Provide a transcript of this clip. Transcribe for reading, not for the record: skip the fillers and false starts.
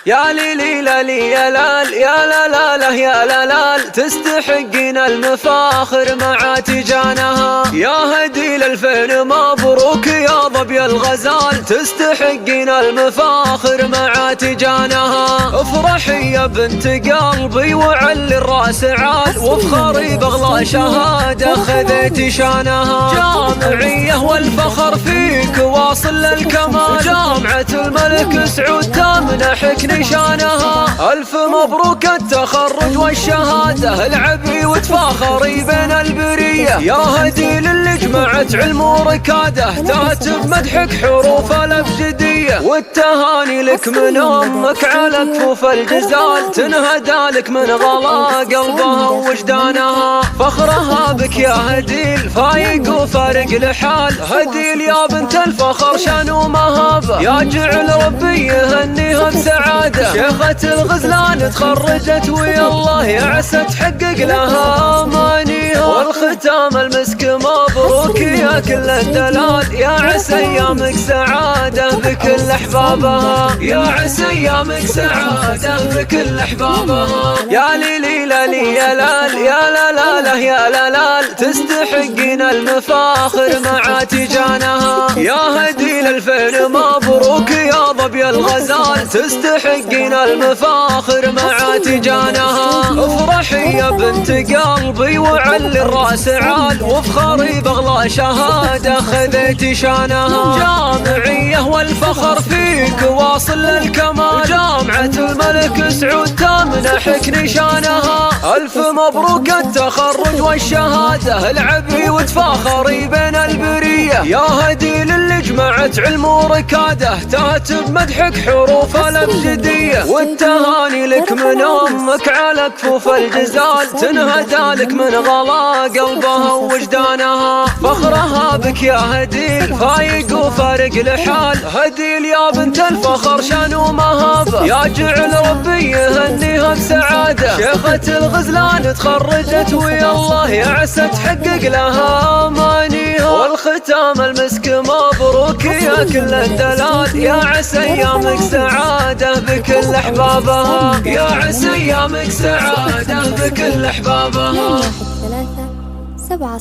يا ليلي لا لي يا لال يا لا لا لا يا لا لال، تستحقين المفاخر مع تجانها. يا هدي الفين مبروك يا ظبي الغزال، تستحقين المفاخر مع تجانها. افرحي يا بنت قلبي وعلي الراس عال، وافخري باغلى شهاده خذيتي شانها. جامعيه والفخر فيك واصل للكمال، جامعة الملك سعود تمنحك نشانها. ألف مبروك التخرج والشهادة، العبي وتفاخري بين البرية. يا هدي للي جمعت علم وركاده، تاتب مدحك حروف الأبجدية. والتهاني لك من أمك على كفوف الجزال، تنهدى لك من غلا قلبها ووجدانها. فخرها بك يا هديل فايق وفارق لحال، هديل يا بنت الفخر شان ومهابة. يا جعل ربي يهنيها بسعادة، شيخة الغزلان تخرجت ويا الله يا عسى تحقق لها أمانيها. والختام المسك مبروك يا كل الدلال، يا عسى أيامك سعادة بكل أحبابها. يا عسى أيامك سعادة بكل أحبابها. يا ليلي لا لي يا لال يا لا لا لا يا لا لال، تستحقين المفاخر مع تجانها. يا هدي الفين مبروك يا ظبي الغزال، تستحقين المفاخر مع تجانها. افرحي يا بنت قلبي وعلي الراس عال، وافخري باغلى شهاده خذيتي شانها. جامعيه والفخر فيك واصل للكمال، جامعة الملك سعود تمنحك نشانها. ألف مبروك التخرج والشهادة، العبي وتفاخري بين البرية. يا هدي للي جمعت علم وركاده، تاتب مدحك حروف الأبجدية. والتهاني لك من أمك على كفوف الجزال، تنهدى لك من غلا قلبها ووجدانها. فخرها بك يا هديل فايق وفارق لحال، هديل يا بنت الفخر شان ومهابة. يا جعل ربي يهنيها بسعادة، شيخة الغزلان تخرجت ويا الله يا عسى تحقق لها أمانيها. والختام المسك مبروك يا كل الدلال، يا عسى أيامك سعادة بكل أحبابها. يا عسى أيامك سعادة بكل أحبابها. 1 3 7